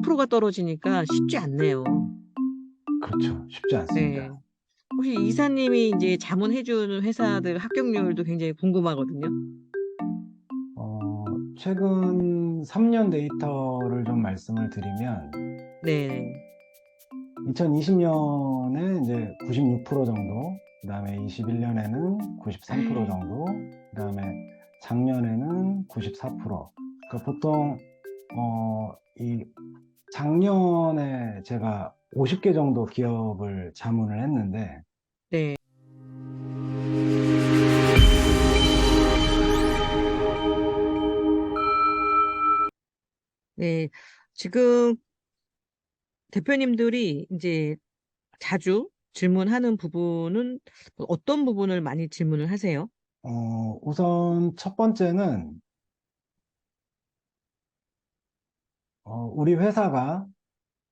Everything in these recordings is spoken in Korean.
20%가 떨어지니까 쉽지 않네요. 그렇죠. 쉽지 않습니다. 네. 혹시 이사님이 이제 자문해주는 회사들 합격률도 굉장히 궁금하거든요. 최근 3년 데이터를 좀 말씀을 드리면, 네. 2020년에 이제 96% 정도, 그 다음에 21년에는 93% 정도, 그 다음에 작년에는 94%. 그러니까 보통, 이 작년에 제가 50개 정도 기업을 자문을 했는데, 네. 네. 지금 대표님들이 이제 자주 질문하는 부분은 어떤 부분을 많이 질문을 하세요? 우선 첫 번째는, 우리 회사가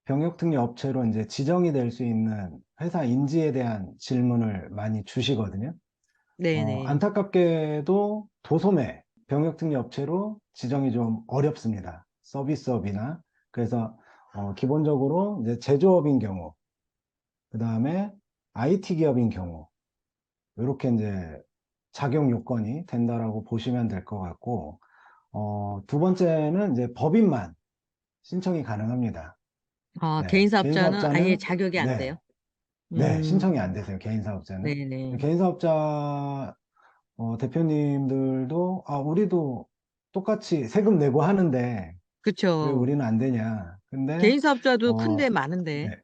병역특례 업체로 이제 지정이 될 수 있는 회사 인지에 대한 질문을 많이 주시거든요. 네네. 안타깝게도 도소매 병역특례 업체로 지정이 좀 어렵습니다. 서비스업이나. 그래서 기본적으로 이제 제조업인 경우, 그 다음에 IT 기업인 경우, 이렇게 이제 작용 요건이 된다라고 보시면 될 것 같고, 두 번째는 이제 법인만 신청이 가능합니다. 네, 개인 개인 사업자는 아예 사업자는, 자격이 안 돼요? 네, 네, 음, 신청이 안 되세요. 개인 사업자는. 네네. 개인 사업자 대표님들도, 우리도 똑같이 세금 내고 하는데 왜 그쵸. 우리는 안 되냐. 근데, 개인 사업자도 큰데 어, 많은데. 네,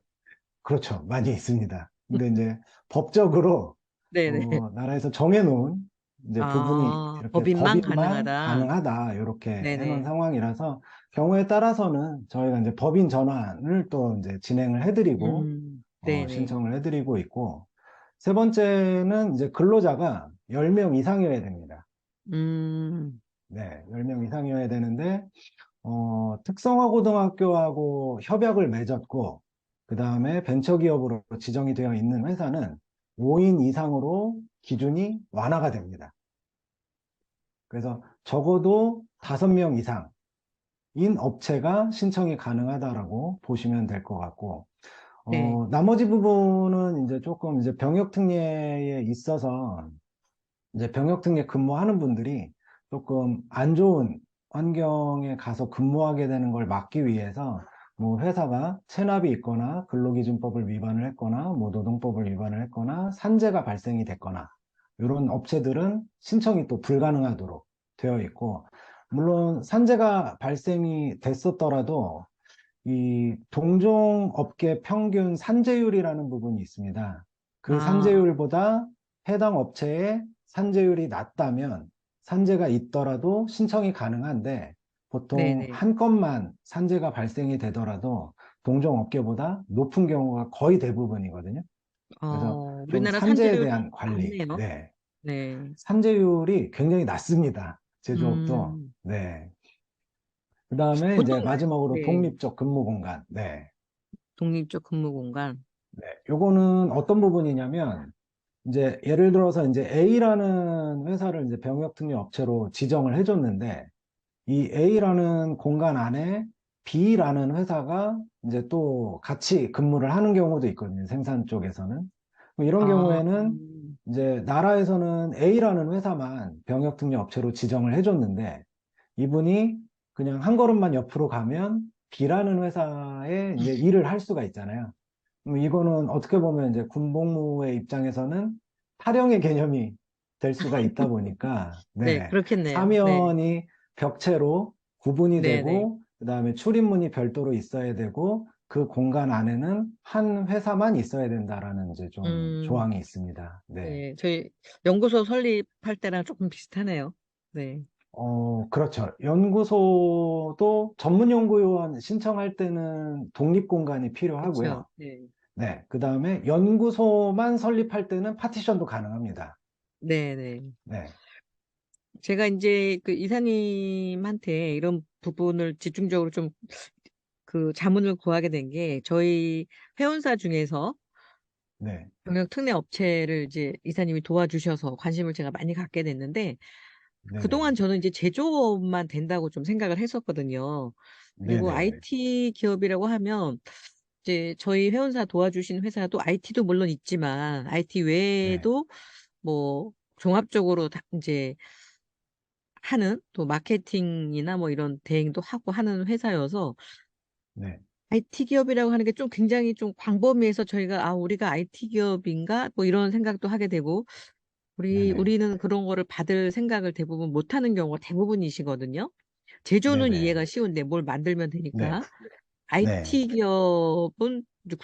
그렇죠. 많이 있습니다. 근데 이제 법적으로, 네네. 나라에서 정해놓은 이제 부분이 이렇게 법인만 법인만 가능하다. 가능하다. 이렇게 해놓은 네네. 상황이라서 경우에 따라서는 저희가 이제 법인 전환을 또 이제 진행을 해드리고, 네네. 신청을 해드리고 있고, 세 번째는 이제 근로자가 10명 이상이어야 됩니다. 음, 네, 10명 이상이어야 되는데, 특성화 고등학교하고 협약을 맺었고, 그 다음에 벤처기업으로 지정이 되어 있는 회사는 5인 이상으로 기준이 완화가 됩니다. 그래서 적어도 5명 이상인 업체가 신청이 가능하다라고 보시면 될 것 같고, 네. 나머지 부분은 이제 조금 이제 병역특례에 있어서 이제 병역특례 근무하는 분들이 조금 안 좋은 환경에 가서 근무하게 되는 걸 막기 위해서 뭐 회사가 체납이 있거나 근로기준법을 위반을 했거나 뭐 노동법을 위반을 했거나 산재가 발생이 됐거나 이런 업체들은 신청이 또 불가능하도록 되어 있고, 물론 산재가 발생이 됐었더라도 이 동종업계 평균 산재율이라는 부분이 있습니다. 그 아, 산재율보다 해당 업체의 산재율이 낮다면 산재가 있더라도 신청이 가능한데, 보통 네네. 한 건만 산재가 발생이 되더라도 동종업계보다 높은 경우가 거의 대부분이거든요. 그래서 좀 우리나라 산재에 산지율이 대한 관리, 낮네요. 네. 네. 산재율이 굉장히 낮습니다. 제조업도. 음, 네. 그 다음에 보통, 이제 마지막으로 네. 독립적 근무 공간. 네. 독립적 근무 공간. 네, 요거는 어떤 부분이냐면, 이제 예를 들어서 이제 A라는 회사를 이제 병역특례 업체로 지정을 해줬는데, 이 A라는 공간 안에 B라는 회사가 이제 또 같이 근무를 하는 경우도 있거든요. 생산 쪽에서는. 뭐 이런 아, 경우에는 이제 나라에서는 A라는 회사만 병역특례 업체로 지정을 해줬는데, 이분이 그냥 한 걸음만 옆으로 가면 B라는 회사에 이제 일을 할 수가 있잖아요. 이거는 어떻게 보면 이제 군복무의 입장에서는 탈영의 개념이 될 수가 있다 보니까, 네, 네, 그렇겠네요. 네. 사면이 벽체로 구분이 네네. 되고, 그 다음에 출입문이 별도로 있어야 되고, 그 공간 안에는 한 회사만 있어야 된다라는 이제 좀 음, 조항이 있습니다. 네. 네. 저희 연구소 설립할 때랑 조금 비슷하네요. 네. 그렇죠. 연구소도 전문 연구요원 신청할 때는 독립 공간이 그렇죠. 필요하고요. 네. 네. 그 다음에 연구소만 설립할 때는 파티션도 가능합니다. 네네. 네. 제가 이제 그 이사님한테 이런 부분을 집중적으로 좀 그 자문을 구하게 된 게 저희 회원사 중에서 네. 병역 특례 업체를 이제 이사님이 도와주셔서 관심을 제가 많이 갖게 됐는데 네네. 그동안 저는 이제 제조업만 된다고 좀 생각을 했었거든요. 그리고 네네. IT 기업이라고 하면 이제 저희 회원사 도와주신 회사도 IT도 물론 있지만 IT 네. 외에도 뭐 종합적으로 다 인제 하는 또 마케팅이나 뭐 이런 대행도 하고 하는 회사여서 네. IT 기업이라고 하는 게 좀 굉장히 좀 광범위해서 저희가 '아 우리가 IT 기업인가?' 뭐 이런 생각도 하게 되고 네네. 우리는 그런 거를 받을 생각을 대부분 못 하는 경우가 대부분이시거든요. 제조는 네네. 이해가 쉬운데 뭘 만들면 네. 되니까. 네. IT 기업은 이제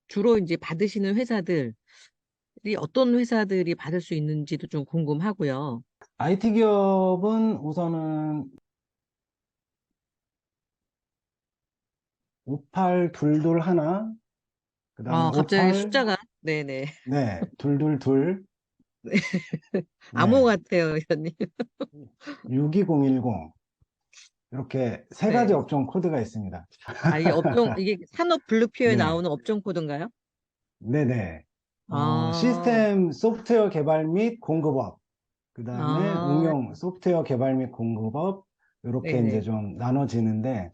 주로 인제 받으시는 회사들이 어떤 회사들이 받을 수 있는지도 좀 궁금하고요. IT 기업은 우선은 58221, 그다음에 아 갑자기 58, 숫자가 네네. 네, 222, 네. 암호 네, 같아요 회원님. 62010, 이렇게 세 가지 네. 업종 코드가 있습니다. 아 이게 업종 이게 산업 분류표에 네. 나오는 업종 코드인가요? 네네. 아. 시스템 소프트웨어 개발 및 공급업, 그 다음에 아. 응용 소프트웨어 개발 및 공급업, 이렇게 이제 네네. 좀 나눠지는데,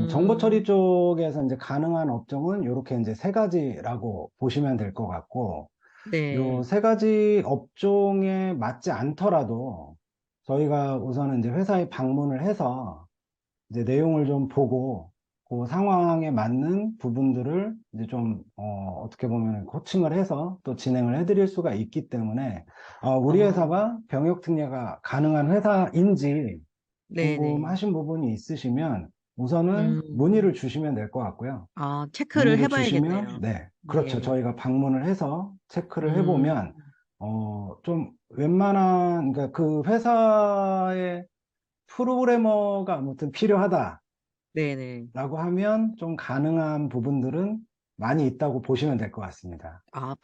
정보 처리 음. 쪽에서 이제 가능한 업종은 이렇게 이제 세 가지라고 보시면 될 것 같고, 요 네. 세 가지 업종에 맞지 않더라도 저희가 우선은 이제 회사에 방문을 해서 이제 내용을 좀 보고 그 상황에 맞는 부분들을 이제 좀 어떻게 보면 코칭을 해서 또 진행을 해드릴 수가 있기 때문에 우리 어. 회사가 병역 특례가 가능한 회사인지 네네. 궁금하신 부분이 있으시면 우선은 음. 문의를 주시면 될 것 같고요. 아 체크를 해 문의를 주시면, 봐야겠네요. 네, 그렇죠. 네. 저희가 방문을 해서 체크를 음. 해보면 좀 웬만한, 그러니까 그 회사의 프로그래머가 아무튼 필요하다 네네. 라고 하면 좀 가능한 부분들은 많이 있다고 보시면 될 것 같습니다. 아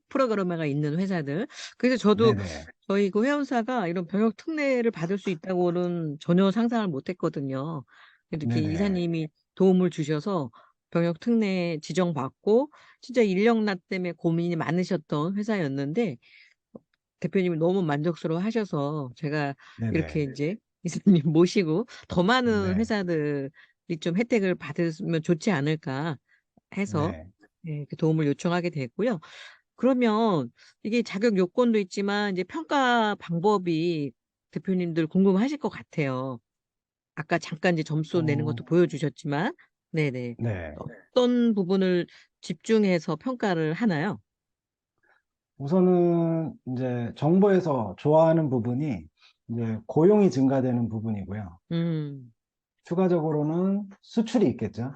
프로그래머가 있는 회사들. 그래서 저도 네네. 저희 그 회원사가 이런 병역 특례를 받을 수 있다고는 전혀 상상을 못 했거든요. 근데 이렇게 네네. 이사님이 도움을 주셔서 병역 특례 지정받고 진짜 인력난 때문에 고민이 많으셨던 회사였는데 대표님이 너무 만족스러워하셔서 제가 이렇게 네네. 인제 이사님 모시고 '더 많은 네. 회사들이 좀 혜택을 받으면 좋지 않을까.' 해서 네. 예 그 도움을 요청하게 됐고요. 그러면 이게 자격 요건도 있지만 이제 평가 방법이 대표님들 궁금하실 것 같아요. 아까 잠깐 이제 점수 내는 어, 것도 보여주셨지만 네네. 네. 어떤 부분을 집중해서 평가를 하나요? 우선은 이제 정부에서 좋아하는 부분이 이제 고용이 증가되는 부분이고요. 음. 추가적으로는 수출이 있겠죠.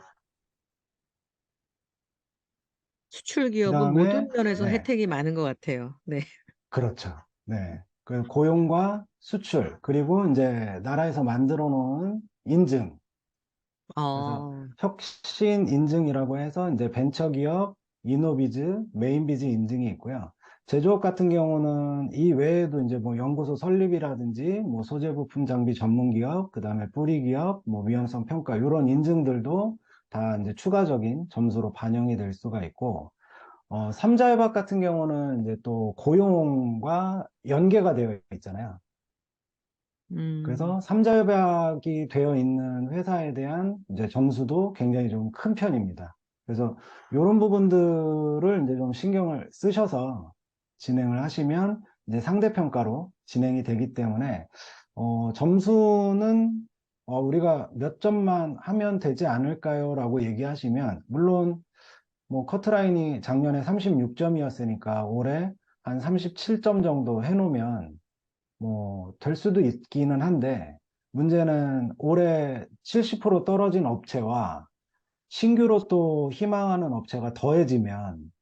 수출 그 기업은 다음에, 모든 면에서 네. 혜택이 많은 것 같아요. 네. 그렇죠. 네. 그 고용과 수출, 그리고 이제 나라에서 만들어 놓은 인증. 그래서 어. 혁신 인증이라고 해서 이제 벤처기업, 이노비즈, 메인비즈 인증이 있고요. 제조업 같은 경우는 이 외에도 이제 뭐 연구소 설립이라든지 뭐 소재 부품 장비 전문 기업, 그다음에 뿌리 기업, 뭐 위험성 평가 이런 인증들도 다 이제 추가적인 점수로 반영이 될 수가 있고, 삼자협약 같은 경우는 이제 또 고용과 연계가 되어 있잖아요. 음. 그래서 삼자협약이 되어 있는 회사에 대한 이제 점수도 굉장히 좀 큰 편입니다. 그래서 이런 부분들을 이제 좀 신경을 쓰셔서 진행을 하시면 이제 상대평가로 진행이 되기 때문에 점수는 우리가 몇 점만 하면 되지 않을까요? 라고 얘기하시면, 물론 뭐 커트라인이 작년에 36점이었으니까 올해 한 37점 정도 해놓으면 뭐 될 수도 있기는 한데, 문제는 올해 70% 떨어진 업체와 신규로 또 희망하는 업체가 더해지면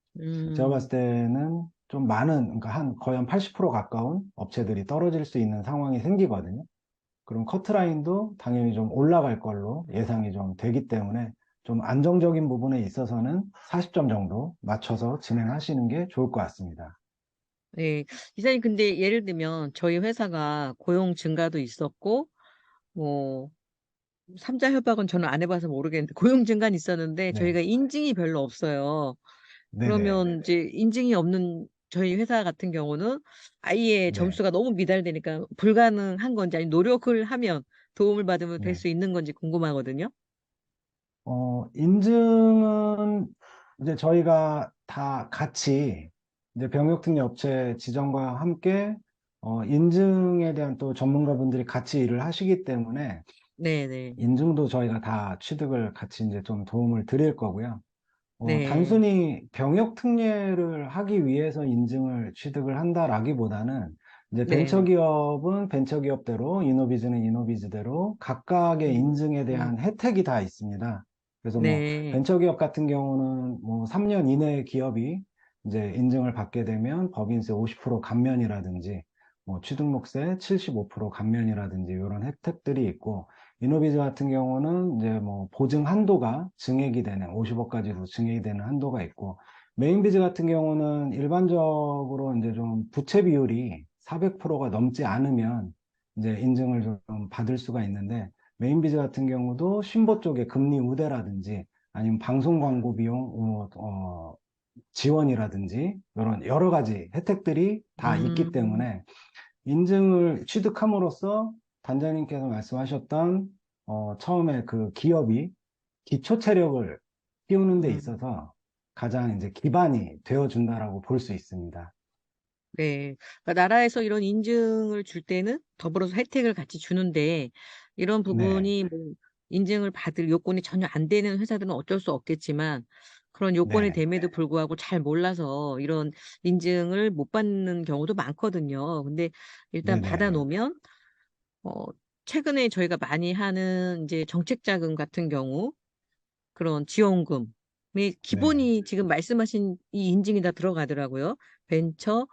제가 봤을 음. 때는 좀 많은, 그러니까 한 거의 한 80% 가까운 업체들이 떨어질 수 있는 상황이 생기거든요. 그럼 커트라인도 당연히 좀 올라갈 걸로 예상이 좀 되기 때문에 좀 안정적인 부분에 있어서는 40점 정도 맞춰서 진행하시는 게 좋을 것 같습니다. 네. 이사님 근데 예를 들면 저희 회사가 고용 증가도 있었고 뭐 삼자 협약은 저는 안 해 봐서 모르겠는데 고용 증가는 있었는데 네. 저희가 인증이 별로 없어요. 네네. 그러면 이제 인증이 없는 저희 회사 같은 경우는 아예 네, 점수가 너무 미달되니까 불가능한 건지 아니 노력을 하면 도움을 받으면 될 네. 수 있는 건지 궁금하거든요. 인증은 이제 저희가 다 같이 이제 병역특례 업체 지정과 함께 인증에 대한 또 전문가분들이 같이 일을 하시기 때문에 네네. 인증도 저희가 다 취득을 같이 이제 좀 도움을 드릴 거고요. 네. 단순히 병역 특례를 하기 위해서 인증을 취득을 한다라기보다는 이제 네네. 벤처기업은 벤처기업대로, 이노비즈는 이노비즈대로 각각의 인증에 음, 대한 혜택이 다 있습니다. 그래서 뭐 네. 벤처기업 같은 경우는 뭐 3년 이내에 기업이 이제 인증을 받게 되면 법인세 50% 감면이라든지 뭐 취등록세 75% 감면이라든지 이런 혜택들이 있고, 이노비즈 같은 경우는 이제 뭐 보증 한도가 증액이 되는 50억까지도 증액이 되는 한도가 있고, 메인비즈 같은 경우는 일반적으로 이제 좀 부채 비율이 400%가 넘지 않으면 이제 인증을 좀 받을 수가 있는데, 메인비즈 같은 경우도 신보 쪽에 금리 우대라든지 아니면 방송 광고 비용 지원이라든지 이런 여러 가지 혜택들이 다 있기 음, 때문에 인증을 취득함으로써 단장님께서 말씀하셨던 처음에 그 기업이 기초 체력을 키우는 데 음. 있어서 가장 이제 기반이 되어 준다라고 볼 수 있습니다. 네. 그러니까 나라에서 이런 인증을 줄 때는 더불어서 혜택을 같이 주는데 이런 네, 부분이 뭐 인증을 받을 요건이 전혀 안 되는 회사들은 어쩔 수 없겠지만 그런 요건이 네, 됨에도 불구하고 잘 몰라서 이런 인증을 못 받는 경우도 많거든요. 근데 일단 네, 받아 네, 놓으면 어 최근에 저희가 많이 하는 이제 정책 자금 같은 경우 그런 지원금이 네, 기본이 지금 말씀하신 이 인증이 다 들어가더라고요. 벤처,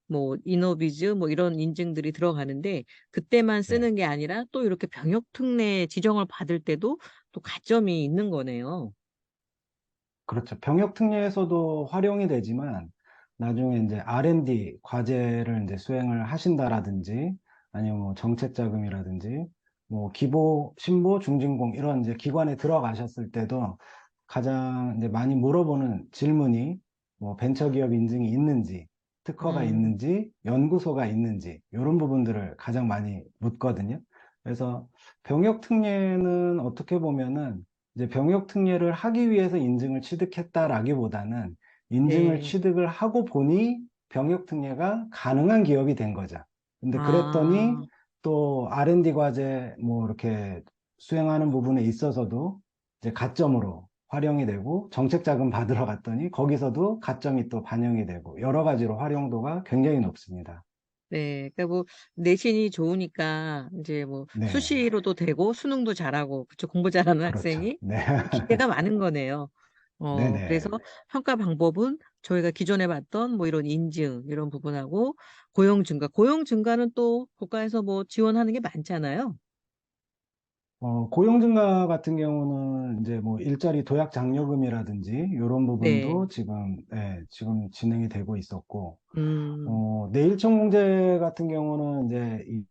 뭐 이노비즈 뭐 이런 인증들이 들어가는데 그때만 네. 쓰는 게 아니라 또 이렇게 병역특례 지정을 받을 때도 또 가점이 있는 거네요. 그렇죠. 병역 특례에서도 활용이 되지만 나중에 이제 R&D 과제를 이제 수행을 하신다라든지 아니면 뭐 정책 자금이라든지 뭐 기보, 신보, 중진공 이런 이제 기관에 들어가셨을 때도 가장 이제 많이 물어보는 질문이 뭐 벤처기업 인증이 있는지, 특허가 음, 있는지, 연구소가 있는지 이런 부분들을 가장 많이 묻거든요. 그래서 병역 특례는 어떻게 보면은 이제 병역 특례를 하기 위해서 인증을 취득했다라기보다는 인증을 네. 취득을 하고 보니 병역 특례가 가능한 기업이 된 거죠. 근데 그랬더니 아, 또 R&D 과제 뭐 이렇게 수행하는 부분에 있어서도 이제 가점으로 활용이 되고, 정책 자금 받으러 갔더니 거기서도 가점이 또 반영이 되고 여러 가지로 활용도가 굉장히 높습니다. 네. 그러니까 뭐 내신이 좋으니까 이제 뭐 네, 수시로도 되고 수능도 잘하고 그쵸 공부 잘하는 그렇죠. 학생이 네, 기회가 많은 거네요. 그래서 네네. 평가 방법은 저희가 기존에 봤던 뭐 이런 인증, 이런 부분하고 고용 증가. 고용 증가는 또 국가에서 뭐 지원하는 게 많잖아요. 고용 증가 같은 경우는 이제 뭐 일자리 도약 장려금이라든지 이런 네. 부분도 지금, 예, 지금 진행이 되고 있었고, 음, 내일천공제 같은 경우는 이제 이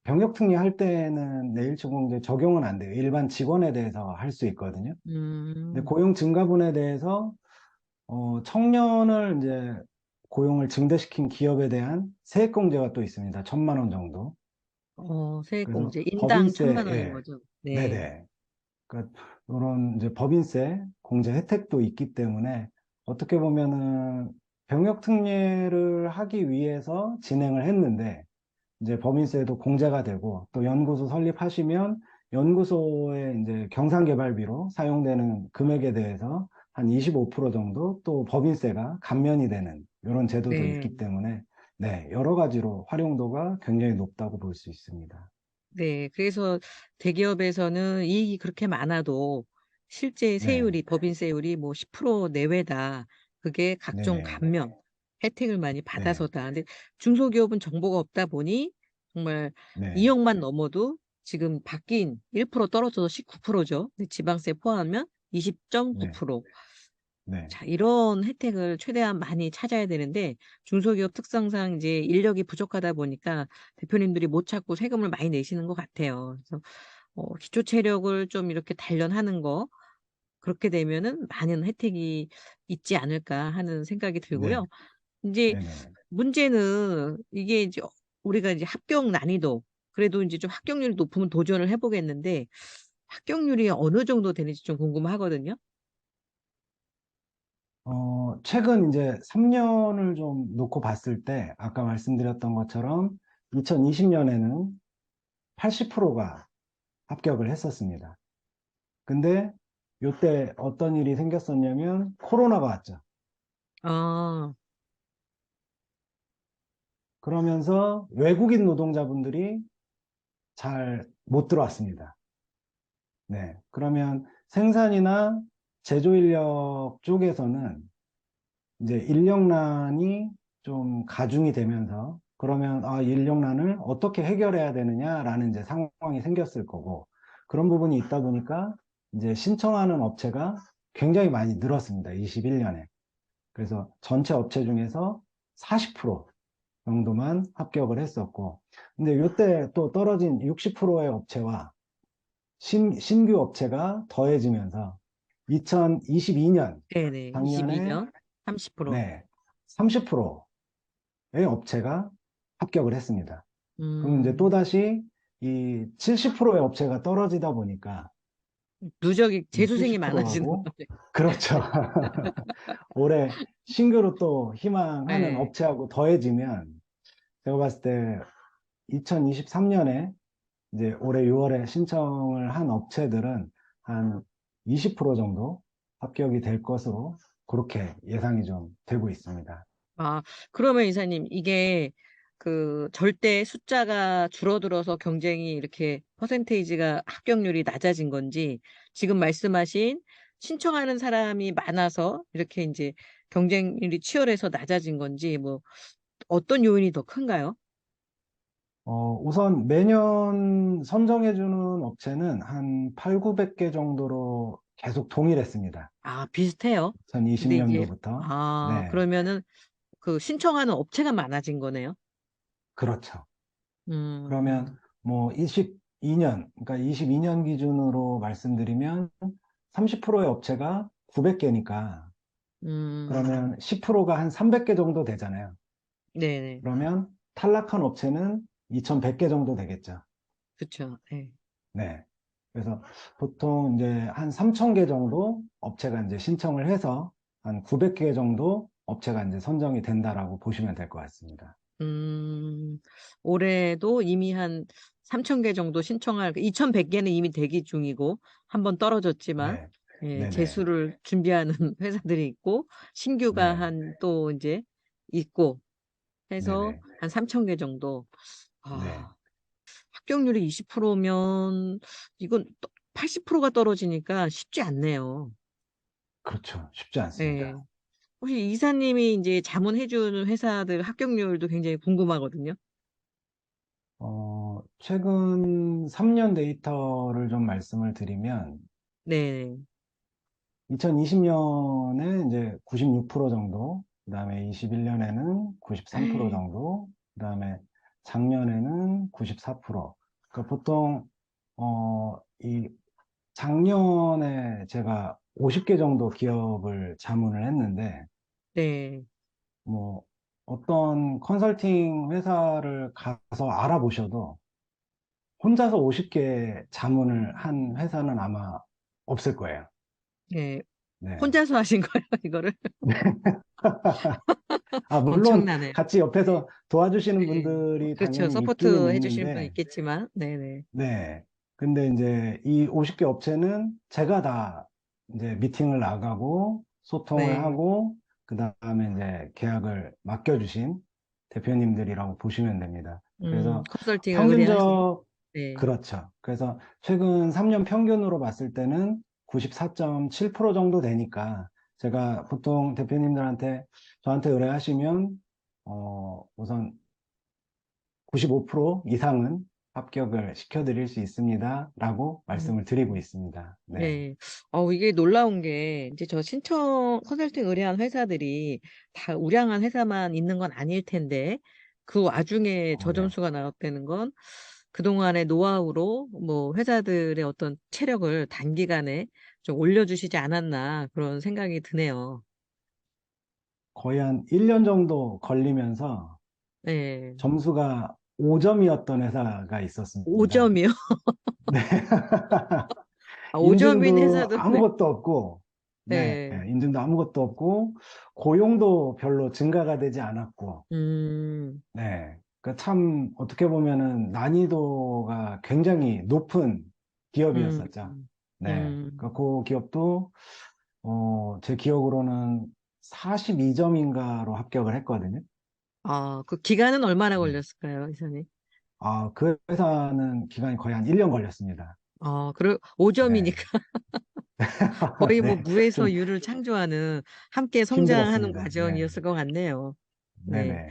병역 특례할 때는 내일천공제 적용은 안 돼요. 일반 직원에 대해서 할 수 있거든요. 근데 음, 고용 증가분에 대해서 청년을 이제 고용을 증대시킨 기업에 대한 세액공제가 또 있습니다. 1,000만 원 정도. 그래서 세액공제, 인당 법인세, 1,000만 원인 예, 거죠. 네. 네네. 그러니까 이런 이제 법인세 공제 혜택도 있기 때문에 어떻게 보면은 병역 특례를 하기 위해서 진행을 했는데 이제 법인세도 공제가 되고, 또 연구소 설립하시면 연구소의 이제 경상개발비로 사용되는 금액에 대해서 한 25% 정도 또 법인세가 감면이 되는 이런 제도도 네. 있기 때문에 네, 여러 가지로 활용도가 굉장히 높다고 볼 수 있습니다. 네. 그래서 대기업에서는 이익이 그렇게 많아도 실제 네, 세율이, 법인세율이 뭐 10% 내외다. 그게 각종 네네, 감면, 혜택을 많이 네, 받아서다. 근데 중소기업은 정보가 없다 보니 정말 네, 2억만 넘어도 지금 바뀐 1% 떨어져서 19%죠. 근데 지방세 포함하면 네, 20.9%. 네, 자, 이런 혜택을 최대한 많이 찾아야 되는데 중소기업 특성상 이제 인력이 부족하다 보니까 대표님들이 못 찾고 세금을 많이 내시는 것 같아요. 그래서 기초 체력을 좀 이렇게 단련하는 거 그렇게 되면은 많은 혜택이 있지 않을까 하는 생각이 네, 들고요. 이제 네네. 문제는 이게 이제 우리가 이제 합격 난이도, 그래도 이제 좀 합격률이 높으면 도전을 해보겠는데, 합격률이 어느 정도 되는지 좀 궁금하거든요. 최근 이제 3년을 좀 놓고 봤을 때, 아까 말씀드렸던 것처럼 2020년에는 80%가 합격을 했었습니다. 근데 요때 어떤 일이 생겼었냐면 코로나가 왔죠. 아, 그러면서 외국인 노동자분들이 잘 못 들어왔습니다. 네. 그러면 생산이나 제조 인력 쪽에서는 이제 인력난이 좀 가중이 되면서 그러면 인력난을 어떻게 해결해야 되느냐라는 이제 상황이 생겼을 거고 그런 부분이 있다 보니까 이제 신청하는 업체가 굉장히 많이 늘었습니다. 21년에. 그래서 전체 업체 중에서 40% 정도만 합격을 했었고 근데 이때 또 떨어진 60%의 업체와 신규 업체가 더해지면서 2022년 네네. 작년에 22년 30%. 네, 30%의 업체가 합격을 했습니다. 그럼 이제 음, 또다시 이 70%의 업체가 떨어지다 보니까 누적이 이 재수생이 많아지는 70%하고 거죠. 그렇죠. 올해 신규로 또 희망하는 네. 업체하고 더해지면 제가 봤을 때 2023년에 이제 올해 6월에 신청을 한 업체들은 한 20% 정도 합격이 될 것으로 그렇게 예상이 좀 되고 있습니다. 아, 그러면 이사님, 이게 그 절대 숫자가 줄어들어서 경쟁이 이렇게 퍼센테이지가 합격률이 낮아진 건지, 지금 말씀하신 신청하는 사람이 많아서 이렇게 이제 경쟁률이 치열해서 낮아진 건지, 뭐 어떤 요인이 더 큰가요? 우선 매년 선정해주는 업체는 한 8, 900개 정도로 계속 동일했습니다. 아, 비슷해요. 근데 이제, 2020년도부터. 아, 네, 그러면은 그 신청하는 업체가 많아진 거네요. 그렇죠. 그러면 음, 뭐 22년, 그러니까 22년 기준으로 말씀드리면 30%의 업체가 900개니까 음, 그러면 10%가 한 300개 정도 되잖아요. 네네. 그러면 탈락한 업체는 2100개 정도 되겠죠. 그쵸. 네. 네. 그래서 보통 이제 한 3000개 정도 업체가 이제 신청을 해서 한 900개 정도 업체가 이제 선정이 된다라고 보시면 될 것 같습니다. 음, 올해도 이미 한 3천 개 정도 2,100개는 이미 대기 중이고, 한 번 떨어졌지만, 네. 예, 네네. 재수를 준비하는 회사들이 있고, 신규가 네. 한 또 이제 있고, 해서 네네. 한 3천 개 정도. 네. 아, 합격률이 20%면, 이건 80%가 떨어지니까 쉽지 않네요. 그렇죠. 쉽지 예. 않습니다. 혹시 이사님이 이제 자문해주는 회사들 합격률도 굉장히 궁금하거든요. 최근 3년 데이터를 좀 말씀을 드리면 네. 2020년에 이제 96% 정도, 그다음에 21년에는 93% 정도, 그다음에 작년에는 94%. 그러니까 보통 이 작년에 제가 50개 정도 기업을 자문을 했는데 네. 뭐 어떤 컨설팅 회사를 가서 알아보셔도 혼자서 50개 자문을 한 회사는 아마 없을 거예요. 네. 네. 혼자서 하신 거예요, 이거를? 물론 엄청나네. 같이 네. 옆에서 도와주시는 네. 분들이 그렇죠. 당연히 있기는 서포트 해주시는 분 있는데, 있겠지만, 네네. 네. 근데 이제 이 50개 업체는 제가 다 이제 미팅을 나가고 소통을 네. 하고, 그 다음에 이제 계약을 맡겨주신 대표님들이라고 보시면 됩니다. 그래서 컨설팅을 의뢰하신. 평균적, 네. 그렇죠. 그래서 최근 3년 평균으로 봤을 때는 94.7% 정도 되니까 제가 보통 대표님들한테 저한테 의뢰하시면 우선 95% 이상은 합격을 시켜드릴 수 있습니다. 라고 음. 말씀을 드리고 있습니다. 네. 네. 이게 놀라운 게, 이제 저 컨설팅 의뢰한 회사들이 다 우량한 회사만 있는 건 아닐 텐데, 그 와중에 저 네. 점수가 나왔다는 건 그동안의 노하우로 뭐 회사들의 어떤 체력을 단기간에 좀 올려주시지 않았나 그런 생각이 드네요. 거의 한 1년 정도 걸리면서 네. 점수가 5점이었던 회사가 있었습니다. 5점이요? 네. 아, 5점인 인증도 회사도, 네. 아무것도 없고, 네, 네. 인증도 아무것도 없고, 고용도 별로 증가가 되지 않았고, 음, 네. 그 참, 어떻게 보면은 난이도가 굉장히 높은 음, 기업이었었죠. 네. 음. 그 기업도, 제 기억으로는 42점인가로 합격을 했거든요. 아, 그 기간은 얼마나 네. 걸렸을까요, 이사님? 그 회사는 기간이 거의 한 1년 걸렸습니다. 아, 그래, 네. 5점이니까 거의 뭐 네. 무에서 좀 유를 창조하는 함께 성장하는 힘들었습니다. 네. 과정이었을 것 같네요. 네. 네네.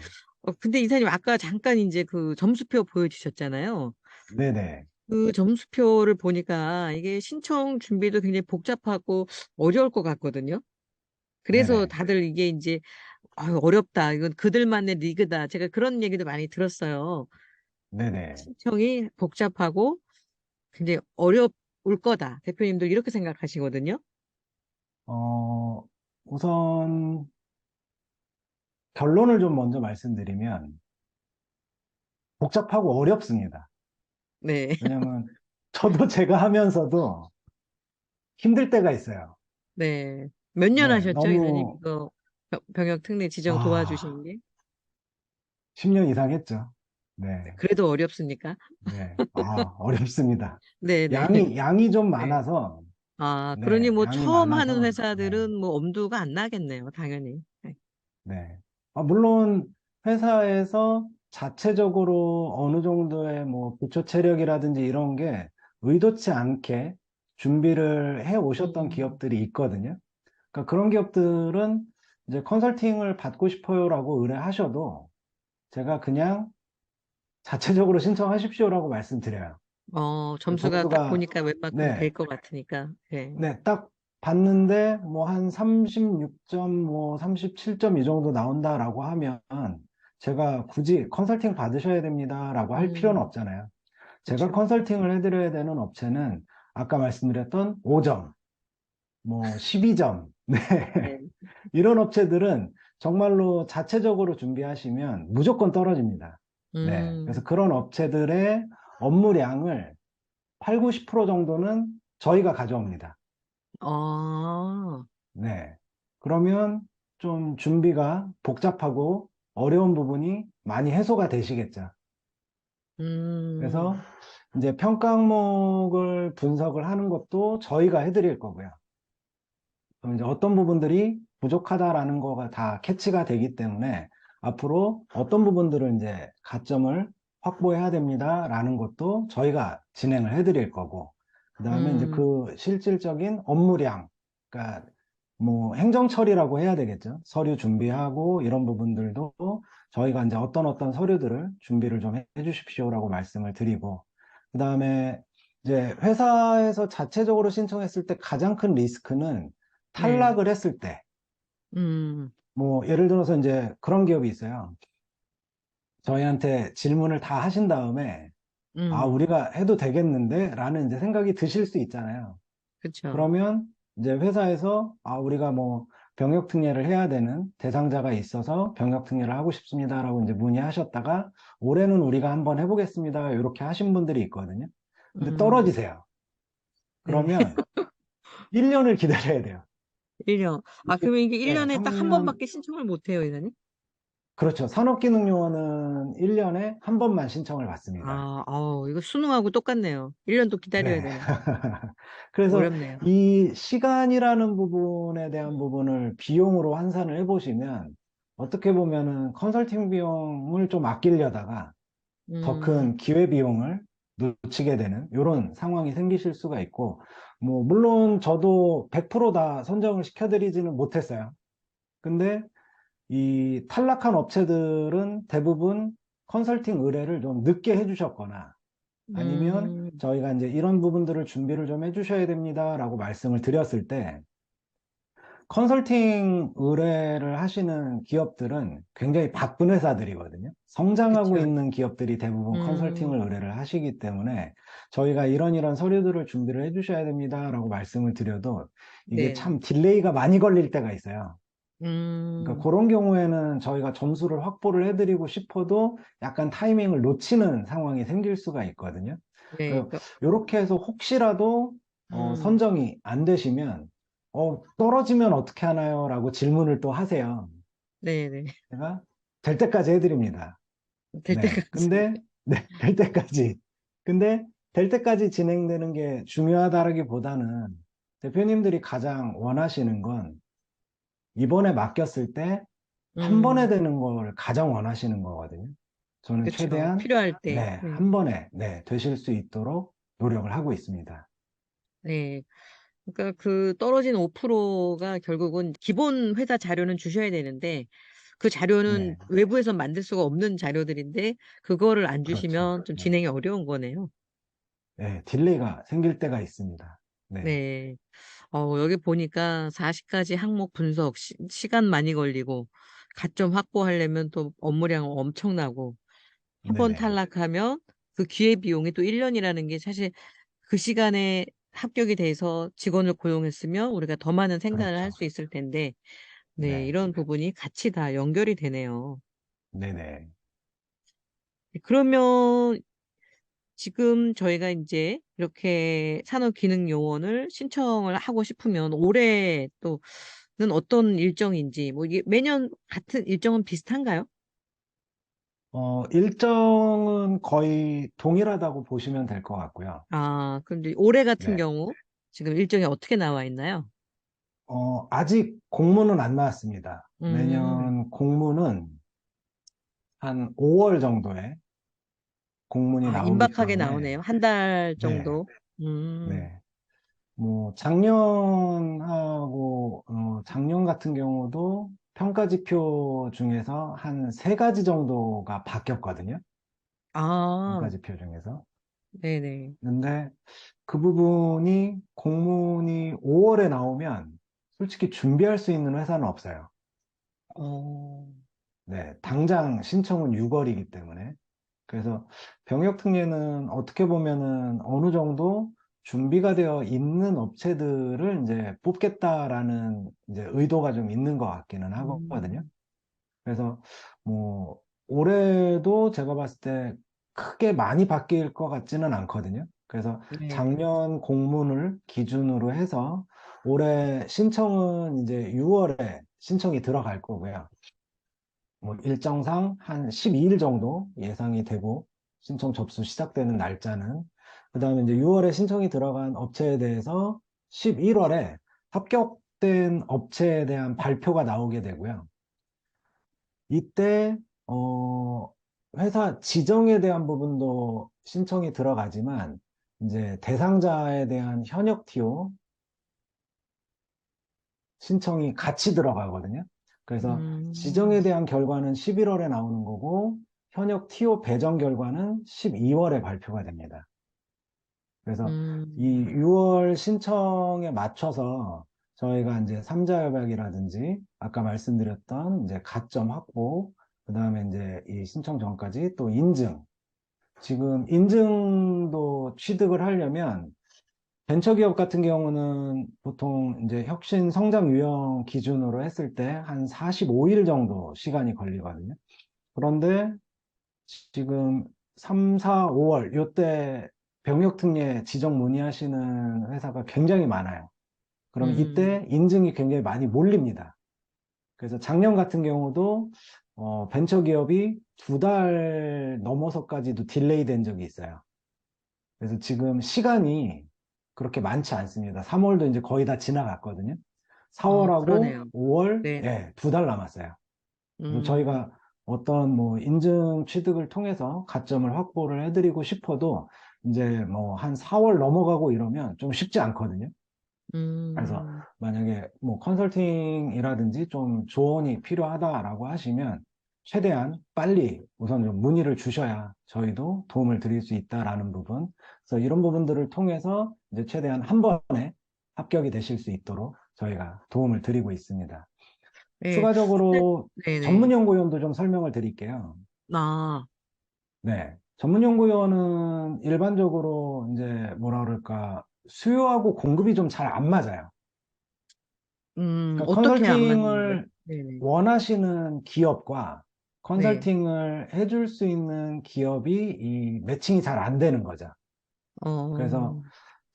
근데 이사님 아까 잠깐 이제 그 점수표 보여주셨잖아요. 네네. 그 점수표를 보니까 이게 신청 준비도 굉장히 복잡하고 어려울 것 같거든요. 그래서 네네. 다들 이게 이제 아유, 어렵다. 이건 그들만의 리그다. 제가 그런 얘기도 많이 들었어요. 네네. 신청이 복잡하고 굉장히 어려울 거다. 대표님도 이렇게 생각하시거든요. 어, 우선 결론을 좀 먼저 말씀드리면 복잡하고 어렵습니다. 네. 왜냐면 저도 제가 하면서도 힘들 때가 있어요. 네. 몇 년 네, 하셨죠, 이사님? 너무, 이거 병역 특례 지정 도와주신 아, 게? 10년 이상 했죠. 네, 그래도 어렵습니까? 네. 어렵습니다. 네네. 양이 좀 네. 많아서, 아, 그러니 네, 뭐 양이 처음 하는 많아서, 네, 회사들은 뭐 엄두가 안 나겠네요, 당연히. 네. 네. 물론 회사에서 자체적으로 어느 정도의 뭐 기초 체력이라든지 이런 게 의도치 않게 준비를 해 오셨던 음, 기업들이 있거든요. 그러니까 그런 기업들은 이제 컨설팅을 받고 싶어요라고 의뢰하셔도 제가 그냥 자체적으로 신청하십시오라고 말씀드려요. 그 점수가 딱 점수가 보니까 웬만큼 될 네, 것 같으니까. 네. 네, 딱 봤는데 뭐 한 36점, 뭐 37점 이 정도 나온다라고 하면 제가 굳이 컨설팅 받으셔야 됩니다라고 할 필요는 음, 없잖아요. 제가 그렇죠. 컨설팅을 해드려야 되는 업체는 아까 말씀드렸던 5점, 뭐 12점, 네. 네. 이런 업체들은 정말로 자체적으로 준비하시면 무조건 떨어집니다. 네. 그래서 음, 그런 업체들의 업무량을 8, 90% 정도는 저희가 가져옵니다. 아, 네. 그러면 좀 준비가 복잡하고 어려운 부분이 많이 해소가 되시겠죠. 그래서 음, 이제 평가 항목을 분석을 하는 것도 저희가 해드릴 거고요. 그럼 이제 어떤 부분들이 부족하다라는 거가 다 캐치가 되기 때문에 앞으로 어떤 부분들을 이제 가점을 확보해야 됩니다라는 것도 저희가 진행을 해드릴 거고, 그 다음에 이제 음, 그 실질적인 업무량, 그러니까 뭐 행정 처리라고 해야 되겠죠. 서류 준비하고 이런 부분들도 저희가 이제 어떤 서류들을 준비를 좀 해주십시오라고 말씀을 드리고, 그 다음에 이제 회사에서 자체적으로 신청했을 때 가장 큰 리스크는 네. 탈락을 했을 때, 음, 뭐, 예를 들어서 이제 그런 기업이 있어요. 저희한테 질문을 다 하신 다음에, 음, 우리가 해도 되겠는데? 라는 이제 생각이 드실 수 있잖아요. 그쵸. 그러면 이제 회사에서, 우리가 뭐, 병역 특례를 해야 되는 대상자가 있어서 병역 특례를 하고 싶습니다라고 이제 문의하셨다가, 올해는 우리가 한번 해보겠습니다. 이렇게 하신 분들이 있거든요. 근데 음, 떨어지세요. 네. 그러면 1년을 기다려야 돼요. 1년. 아, 그러면 이게 네, 1년에 딱 한 3년, 번밖에 신청을 못 해요, 이사님? 그렇죠. 산업기능요원은 1년에 한 번만 신청을 받습니다. 이거 수능하고 똑같네요. 1년 또 기다려야 네. 되네. 그래서 어렵네요. 이 시간이라는 부분에 대한 부분을 비용으로 환산을 해보시면 어떻게 보면은 컨설팅 비용을 좀 아끼려다가 더 음, 큰 기회 비용을 놓치게 되는 이런 상황이 생기실 수가 있고, 뭐, 물론 저도 100%다 선정을 시켜드리지는 못했어요. 근데 이 탈락한 업체들은 대부분 컨설팅 의뢰를 좀 늦게 해주셨거나 아니면 음, 저희가 이제 이런 부분들을 준비를 좀 해주셔야 됩니다라고 말씀을 드렸을 때 컨설팅 의뢰를 하시는 기업들은 굉장히 바쁜 회사들이거든요. 성장하고 그쵸. 있는 기업들이 대부분 컨설팅을 음, 의뢰를 하시기 때문에 저희가 이런 서류들을 준비를 해주셔야 됩니다라고 말씀을 드려도 이게 네네. 참 딜레이가 많이 걸릴 때가 있어요. 그러니까 음, 그런 경우에는 저희가 점수를 확보를 해드리고 싶어도 약간 타이밍을 놓치는 상황이 생길 수가 있거든요. 네, 그래서 이렇게 해서 혹시라도 음, 선정이 안 되시면 떨어지면 어떻게 하나요? 라고 질문을 또 하세요. 네네. 제가 될 때까지 해드립니다. 될 네. 때까지. 근데, 네, 될 때까지. 근데, 될 때까지 진행되는 게 중요하다라기보다는 대표님들이 가장 원하시는 건 이번에 맡겼을 때 한 번에 음, 되는 걸 가장 원하시는 거거든요. 저는 그쵸. 최대한, 필요할 때. 네, 네. 한 번에, 네, 되실 수 있도록 노력을 하고 있습니다. 네. 그러니까 그 떨어진 5%가 결국은 기본 회사 자료는 주셔야 되는데 그 자료는 네, 외부에서 만들 수가 없는 자료들인데 그거를 안 그렇죠. 주시면 좀 네, 진행이 어려운 거네요. 네, 딜레이가 생길 때가 있습니다. 네, 네. 여기 보니까 40가지 항목 분석, 시간 많이 걸리고, 가점 확보하려면 또 업무량 엄청나고, 한 번 네네, 탈락하면 그 기회비용이 또 1년이라는 게 사실 그 시간에 합격이 돼서 직원을 고용했으면 우리가 더 많은 생산을 할 그렇죠. 수 있을 텐데, 네, 네, 이런 부분이 같이 다 연결이 되네요. 네네. 그러면 지금 저희가 이제 이렇게 산업기능요원을 신청을 하고 싶으면 올해 또는 어떤 일정인지, 뭐 이게 매년 같은 일정은 비슷한가요? 일정은 거의 동일하다고 보시면 될 것 같고요. 아, 그런데 올해 같은 네. 경우 지금 일정이 어떻게 나와 있나요? 아직 공문은 안 나왔습니다. 음, 매년 공문은 한 5월 정도에 공문이 아, 나오기 임박하게 때문에, 나오네요. 한 달 네, 정도. 음, 네. 뭐, 작년 같은 경우도 평가지표 중에서 한 세 가지 정도가 바뀌었거든요. 아, 평가지표 중에서. 네네. 근데 그 부분이 공문이 5월에 나오면 솔직히 준비할 수 있는 회사는 없어요. 어, 네, 당장 신청은 6월이기 때문에. 그래서 병역특례는 어떻게 보면은 어느 정도 준비가 되어 있는 업체들을 이제 뽑겠다라는 이제 의도가 좀 있는 것 같기는 하거든요. 음, 그래서 뭐 올해도 제가 봤을 때 크게 많이 바뀔 것 같지는 않거든요. 그래서 네. 작년 공문을 기준으로 해서 올해 신청은 이제 6월에 신청이 들어갈 거고요. 뭐 일정상 한 12일 정도 예상이 되고 신청 접수 시작되는 날짜는 그다음에 이제 6월에 신청이 들어간 업체에 대해서 11월에 합격된 업체에 대한 발표가 나오게 되고요. 이때 회사 지정에 대한 부분도 신청이 들어가지만 이제 대상자에 대한 현역 TO 신청이 같이 들어가거든요. 그래서 지정에 음, 대한 결과는 11월에 나오는 거고, 현역 TO 배정 결과는 12월에 발표가 됩니다. 그래서 이 음, 6월 신청에 맞춰서 저희가 이제 삼자협약이라든지 아까 말씀드렸던 이제 가점 확보, 그 다음에 이제 이 신청 전까지 또 인증. 지금 인증도 취득을 하려면 벤처기업 같은 경우는 보통 이제 혁신 성장 유형 기준으로 했을 때 한 45일 정도 시간이 걸리거든요. 그런데 지금 3, 4, 5월 요때 병역특례 지정 문의하시는 회사가 굉장히 많아요. 그럼 음, 이때 인증이 굉장히 많이 몰립니다. 그래서 작년 같은 경우도 벤처기업이 2달 넘어서까지도 딜레이 된 적이 있어요. 그래서 지금 시간이 그렇게 많지 않습니다. 3월도 이제 거의 다 지나갔거든요. 아, 4월하고 그러네요. 5월, 네. 예, 2달 남았어요. 그래서 음, 저희가 어떤 뭐 인증 취득을 통해서 가점을 확보를 해드리고 싶어도 이제 뭐 한 4월 넘어가고 이러면 좀 쉽지 않거든요. 그래서 음, 만약에 뭐 컨설팅이라든지 좀 조언이 필요하다라고 하시면 최대한 빨리 우선 좀 문의를 주셔야 저희도 도움을 드릴 수 있다라는 부분. 그래서 이런 부분들을 통해서 이제 최대한 한 번에 합격이 되실 수 있도록 저희가 도움을 드리고 있습니다. 네. 네, 추가적으로 네네. 전문연구원도 좀 설명을 드릴게요. 아, 네. 전문연구원은 일반적으로 이제 뭐라 그럴까 수요하고 공급이 좀 잘 안 맞아요. 그러니까 어떻게 안 컨설팅을 맞는데요? 네네. 원하시는 기업과 네. 컨설팅을 해줄 수 있는 기업이 이 매칭이 잘 안 되는 거죠. 그래서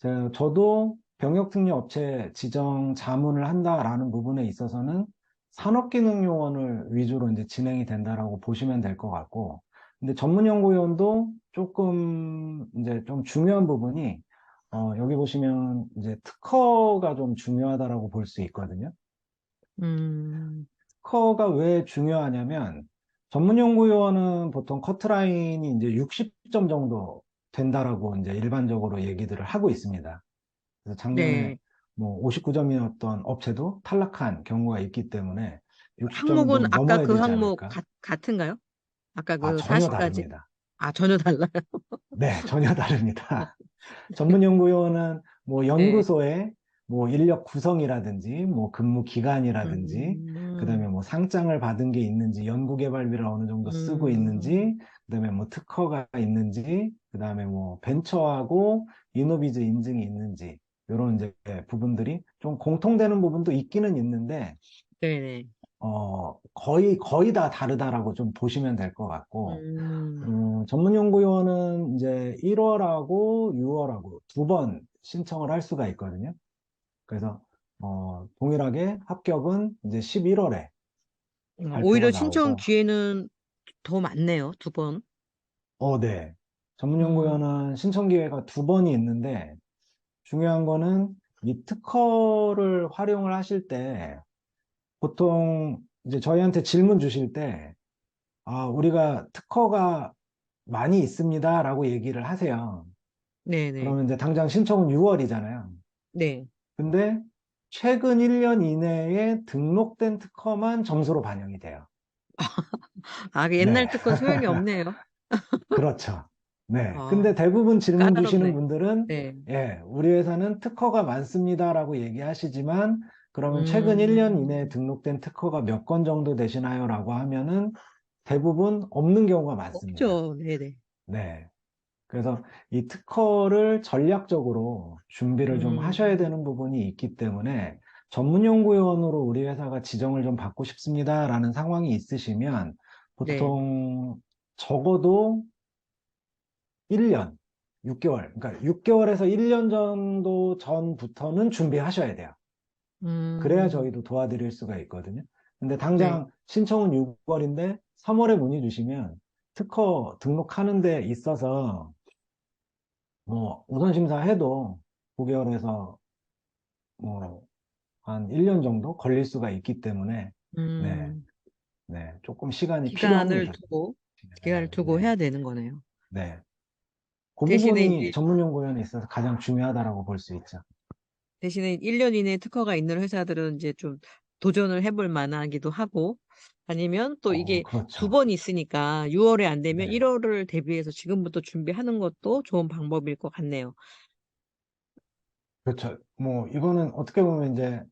어, 저도 병역특례 업체 지정 자문을 한다라는 부분에 있어서는 산업기능요원을 위주로 이제 진행이 된다라고 보시면 될 것 같고, 근데 전문연구위원도 조금 이제 좀 중요한 부분이, 여기 보시면 이제 특허가 좀 중요하다라고 볼 수 있거든요. 음, 특허가 왜 중요하냐면, 전문연구위원은 보통 커트라인이 이제 60점 정도 된다라고 이제 일반적으로 얘기들을 하고 있습니다. 그래서 작년에 네. 뭐 59점이었던 업체도 탈락한 경우가 있기 때문에 60점은 항목은 좀 아까 넘어야 그 되지 항목 않을까? 같은가요? 아까 아, 그 전혀 40까지? 다릅니다. 아, 전혀 달라요. 네, 전혀 다릅니다. 전문연구원은 뭐 네. 연구소의 뭐 인력 구성이라든지 뭐 근무 기간이라든지 그다음에 음, 뭐 상장을 받은 게 있는지 연구개발비를 어느 정도 쓰고 음, 있는지 그다음에 뭐 특허가 있는지 그다음에 뭐 벤처하고 이노비즈 인증이 있는지 이런 이제 부분들이 좀 공통되는 부분도 있기는 있는데 네네. 거의 다 다르다라고 좀 보시면 될 것 같고 음, 전문연구원은 이제 1월하고 6월하고 두 번 신청을 할 수가 있거든요. 그래서 동일하게 합격은 이제 11월에 발표가 오히려 신청 나오고, 기회는 더 많네요. 두 번. 네. 음, 전문연구원은 신청 기회가 두 번이 있는데 중요한 거는 이 특허를 활용을 하실 때 보통 이제 저희한테 질문 주실 때 우리가 특허가 많이 있습니다라고 얘기를 하세요. 네네. 그러면 이제 당장 신청은 6월이잖아요. 네. 근데 최근 1년 이내에 등록된 특허만 점수로 반영이 돼요. 아, 그 옛날 네, 특권 소용이 없네요. 그렇죠. 네. 아, 근데 대부분 질문 주시는 까다롭네. 분들은, 네. 예, 우리 회사는 특허가 많습니다라고 얘기하시지만, 그러면 최근 1년 이내에 음, 등록된 특허가 몇 건 정도 되시나요? 라고 하면은 대부분 없는 경우가 많습니다. 없죠. 네네. 네. 그래서 이 특허를 전략적으로 준비를 좀 하셔야 음, 되는 부분이 있기 때문에 전문연구원으로 우리 회사가 지정을 좀 받고 싶습니다라는 상황이 있으시면 네. 보통 적어도 1년, 6개월, 그러니까 6개월에서 1년 정도 전부터는 준비하셔야 돼요. 그래야 음, 저희도 도와드릴 수가 있거든요. 근데 네. 당장 신청은 6월인데 3월에 문의 주시면 특허 등록하는 데 있어서 뭐 우선 심사해도 9개월에서 뭐 한 1년 정도 걸릴 수가 있기 때문에 네, 음, 조금 시간이 기간을 필요합니다. 두고, 기간을 네, 두고 네, 해야 되는 거네요. 네. 그 대신에 부분이 이제, 전문연구원에 있어서 가장 중요하다라고 볼 수 있죠. 대신에 1년 이내에 특허가 있는 회사들은 이제 좀 도전을 해볼 만하기도 하고, 아니면 또 이게 두 그렇죠. 번 있으니까 6월에 안 되면 네, 1월을 대비해서 지금부터 준비하는 것도 좋은 방법일 것 같네요. 그렇죠. 뭐 이거는 어떻게 보면 이제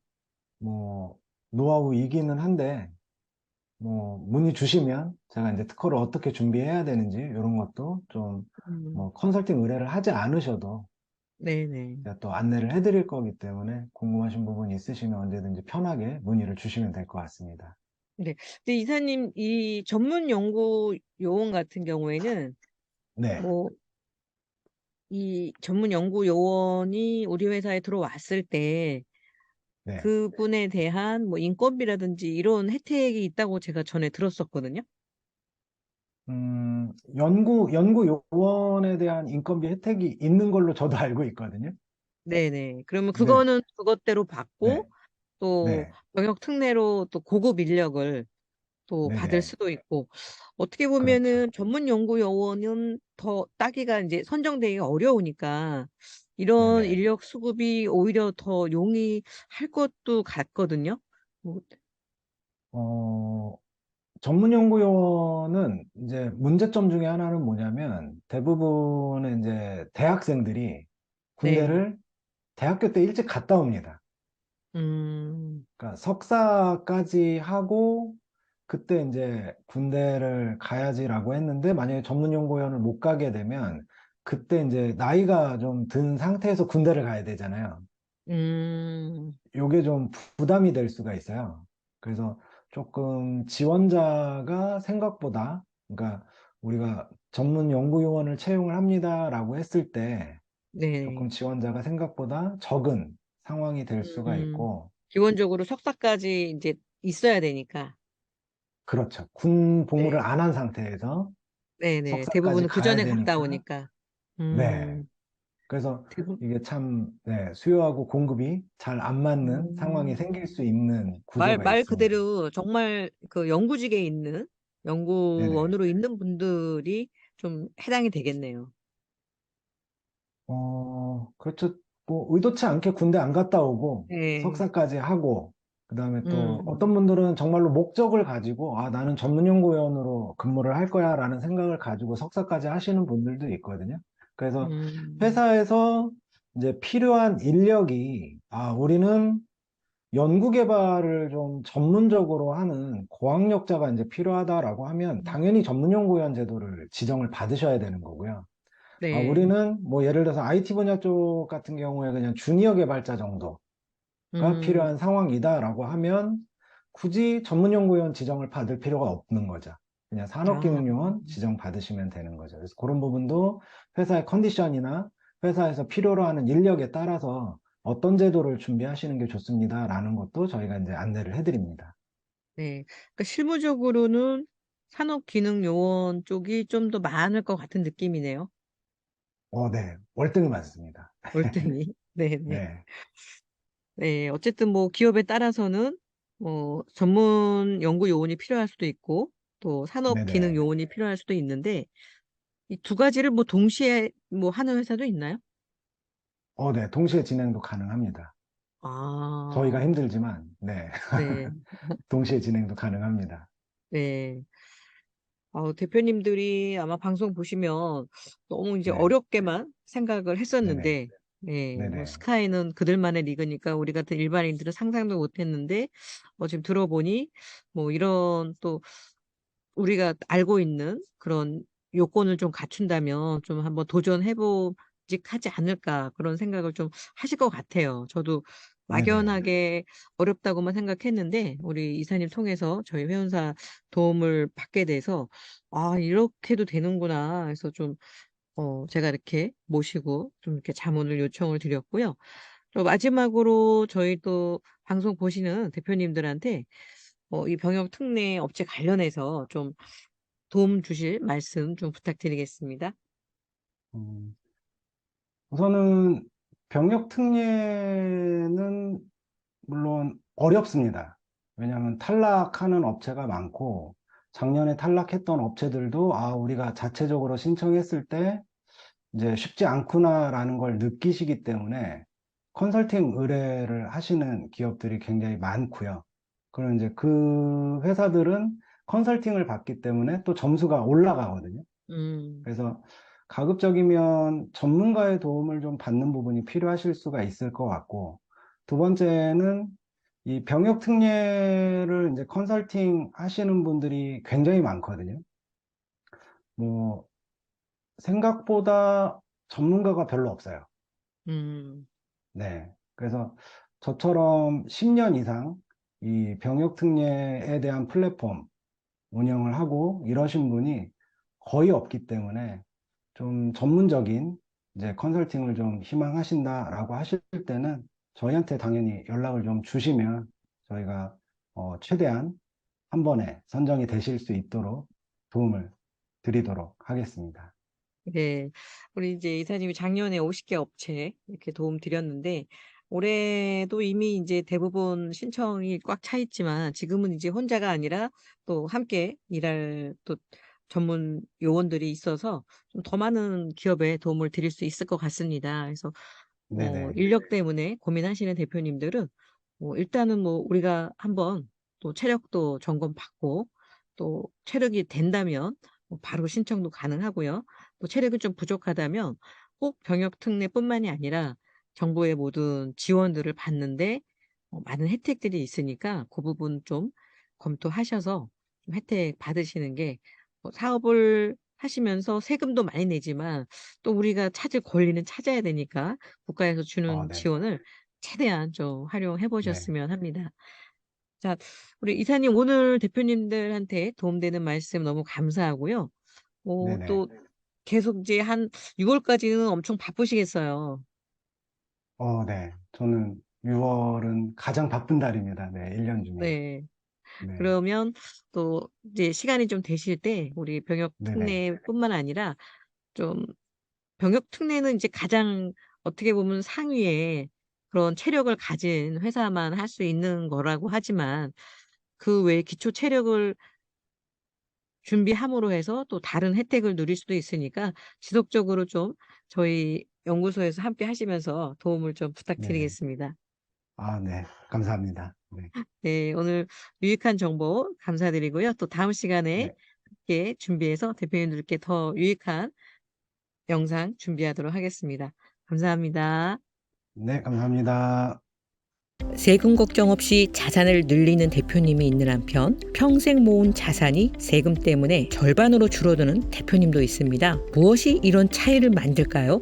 뭐 노하우이기는 한데 뭐 문의 주시면 제가 이제 특허를 어떻게 준비해야 되는지 이런 것도 좀 음, 뭐 컨설팅 의뢰를 하지 않으셔도 네네. 제가 또 안내를 해드릴 거기 때문에 궁금하신 부분이 있으시면 언제든지 편하게 문의를 주시면 될 것 같습니다. 네. 근데 이사님, 이 전문 연구 요원 같은 경우에는 네, 뭐, 이 전문 연구 요원이 우리 회사에 들어왔을 때 네. 그분에 대한 뭐 인건비라든지 이런 혜택이 있다고 제가 전에 들었었거든요. 연구 요원에 대한 인건비 혜택이 있는 걸로 저도 알고 있거든요. 네네. 그러면 네, 그거는 그것대로 네, 받고 또 네, 병역 특례로 또 고급 인력을 또 네, 받을 네. 수도 있고 어떻게 그렇죠. 보면은 전문 연구 요원은 더 따기가 이제 선정되기가 어려우니까 네, 이런 네. 인력 수급이 오히려 더 용이할 것도 같거든요. 뭐, 어, 전문 연구 요원은 이제 문제점 중에 하나는 뭐냐면 대부분의 이제 대학생들이 네. 군대를 대학교 때 일찍 갔다 옵니다. 음, 그러니까 석사까지 하고 그때 이제 군대를 가야지라고 했는데 만약에 전문연구원을 못 가게 되면 그때 이제 나이가 좀 든 상태에서 군대를 가야 되잖아요. 음, 요게 좀 부담이 될 수가 있어요. 그래서 조금 지원자가 생각보다, 그러니까 우리가 전문 연구요원을 채용을 합니다라고 했을 때 조금 네. 지원자가 생각보다 적은 상황이 될 수가 음. 있고, 기본적으로 석사까지 이제 있어야 되니까. 그렇죠. 군 복무를 네. 안 한 상태에서 네네. 석사까지 대부분은 가야 그전에 갔다 되니까, 오니까. 네. 음. 그래서 대부 이게 참, 네, 수요하고 공급이 잘 안 맞는 상황이 음. 생길 수 있는 구조가 말 있습니다. 그대로 정말 그 연구직에 있는 네네. 연구원으로 있는 분들이 좀 해당이 되겠네요. 그렇죠. 뭐, 의도치 않게 군대 안 갔다 오고, 네. 석사까지 하고, 그 다음에 또 어떤 음. 분들은 정말로 목적을 가지고, 아, 나는 전문연구원으로 근무를 할 거야, 라는 생각을 가지고 석사까지 하시는 분들도 있거든요. 그래서 음. 회사에서 이제 필요한 인력이, 아, 우리는 연구개발을 좀 전문적으로 하는 고학력자가 이제 필요하다라고 하면, 당연히 전문연구원 제도를 지정을 받으셔야 되는 거고요. 아, 네. 우리는 뭐 예를 들어서 IT 분야 쪽 같은 경우에 그냥 주니어 개발자 정도가 음. 필요한 상황이다라고 하면 굳이 전문연구원 지정을 받을 필요가 없는 거죠. 그냥 아. 산업기능요원 지정 받으시면 되는 거죠. 그래서 그런 부분도 회사의 컨디션이나 회사에서 필요로 하는 인력에 따라서 어떤 제도를 준비하시는 게 좋습니다라는 것도 저희가 이제 안내를 해드립니다. 네. 그러니까 실무적으로는 산업기능요원 쪽이 좀 더 많을 것 같은 느낌이네요. 네. 월등히 많습니다. 월등히. 네네. 네. 네. 어쨌든 뭐 기업에 따라서는 뭐 전문 연구 요원이 필요할 수도 있고 또 산업 기능 네네. 요원이 필요할 수도 있는데 이 두 가지를 뭐 동시에 뭐 하는 회사도 있나요? 네. 동시에 진행도 가능합니다. 저희가 아. 힘들지만, 네. 네. 동시에 진행도 가능합니다. 네. 대표님들이 아마 방송 보시면 너무 이제 네. 어렵게만 생각을 네네. 했었는데, 네, 뭐 네네. 스카이는 그들만의 리그니까 우리 같은 일반인들은 상상도 못 했는데, 지금 들어보니 뭐 이런 또 우리가 알고 있는 그런 요건을 좀 갖춘다면 좀 한번 도전해보직하지 않을까 그런 생각을 좀 하실 것 같아요. 저도 네네. 막연하게 어렵다고만 생각했는데 우리 이사님 통해서 저희 회원사 도움을 받게 돼서 아, 이렇게도 되는구나 해서 좀 제가 이렇게 모시고 좀 이렇게 자문을 요청을 드렸고요. 또 마지막으로 저희 또 방송 보시는 대표님들한테 이 병역 특례 업체 관련해서 좀 도움 주실 말씀 좀 부탁드리겠습니다. 음, 우선은 병역 특례는 물론 어렵습니다. 왜냐하면 탈락하는 업체가 많고, 작년에 탈락했던 업체들도, 아, 우리가 자체적으로 신청했을 때 이제 쉽지 않구나라는 걸 느끼시기 때문에 컨설팅 의뢰를 하시는 기업들이 굉장히 많고요. 그럼 이제 그 회사들은 컨설팅을 받기 때문에 또 점수가 올라가거든요. 음. 그래서 가급적이면 전문가의 도움을 좀 받는 부분이 필요하실 수가 있을 것 같고, 두 번째는 이 병역 특례를 이제 컨설팅 하시는 분들이 굉장히 많거든요. 뭐, 생각보다 전문가가 별로 없어요. 음. 네. 그래서 저처럼 10년 이상 이 병역 특례에 대한 플랫폼 운영을 하고 이러신 분이 거의 없기 때문에 좀 전문적인 이제 컨설팅을 좀 희망하신다라고 하실 때는 저희한테 당연히 연락을 좀 주시면 저희가 최대한 한 번에 선정이 되실 수 있도록 도움을 드리도록 하겠습니다. 네. 우리 이제 이사님이 작년에 50개 업체 이렇게 도움 드렸는데 올해도 이미 이제 대부분 신청이 꽉 차 있지만 지금은 이제 혼자가 아니라 또 함께 일할 또 전문 요원들이 있어서 좀 더 많은 기업에 도움을 드릴 수 있을 것 같습니다. 그래서 네네. 인력 때문에 고민하시는 대표님들은 일단은 뭐 우리가 한번 또 체력도 점검받고 또 체력이 된다면 뭐 바로 신청도 가능하고요. 또 체력이 좀 부족하다면 꼭 병역 특례뿐만이 아니라 정부의 모든 지원들을 받는데 많은 혜택들이 있으니까 그 부분 좀 검토하셔서 좀 혜택 받으시는 게 사업을 하시면서 세금도 많이 내지만 또 우리가 찾을 권리는 찾아야 되니까 국가에서 주는 네. 지원을 최대한 좀 활용해 네. 보셨으면 합니다. 자, 우리 이사님 오늘 대표님들한테 도움되는 말씀 너무 감사하고요. 네네. 또 계속 이제 한 6월까지는 엄청 바쁘시겠어요. 네. 저는 6월은 가장 바쁜 달입니다. 네, 1년 중에. 네. 네. 그러면 또 이제 시간이 좀 되실 때 우리 병역 네네. 특례뿐만 아니라 좀 병역 특례는 이제 가장 어떻게 보면 상위의 그런 체력을 가진 회사만 할 수 있는 거라고 하지만 그 외에 기초 체력을 준비함으로 해서 또 다른 혜택을 누릴 수도 있으니까 지속적으로 좀 저희 연구소에서 함께 하시면서 도움을 좀 네네. 부탁드리겠습니다. 네. 감사합니다. 네. 네, 오늘 유익한 정보 감사드리고요. 또 다음 시간에 네. 함께 준비해서 대표님들께 더 유익한 영상 준비하도록 하겠습니다. 감사합니다. 네, 감사합니다. 세금 걱정 없이 자산을 늘리는 대표님이 있는 한편 평생 모은 자산이 세금 때문에 절반으로 줄어드는 대표님도 있습니다. 무엇이 이런 차이를 만들까요?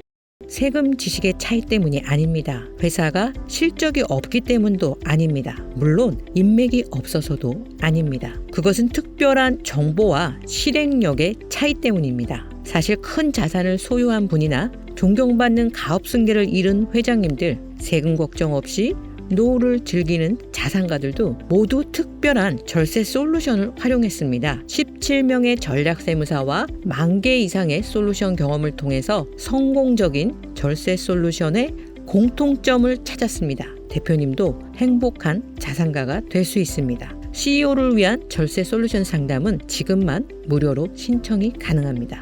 세금 지식의 차이 때문이 아닙니다. 회사가 실적이 없기 때문도 아닙니다. 물론 인맥이 없어서도 아닙니다. 그것은 특별한 정보와 실행력의 차이 때문입니다. 사실 큰 자산을 소유한 분이나 존경받는 가업 승계를 이룬 회장님들, 세금 걱정 없이 노후를 즐기는 자산가들도 모두 특별한 절세 솔루션을 활용했습니다. 17명의 전략세무사와 10,000개 이상의 솔루션 경험을 통해서 성공적인 절세 솔루션의 공통점을 찾았습니다. 대표님도 행복한 자산가가 될 수 있습니다. CEO를 위한 절세 솔루션 상담은 지금만 무료로 신청이 가능합니다.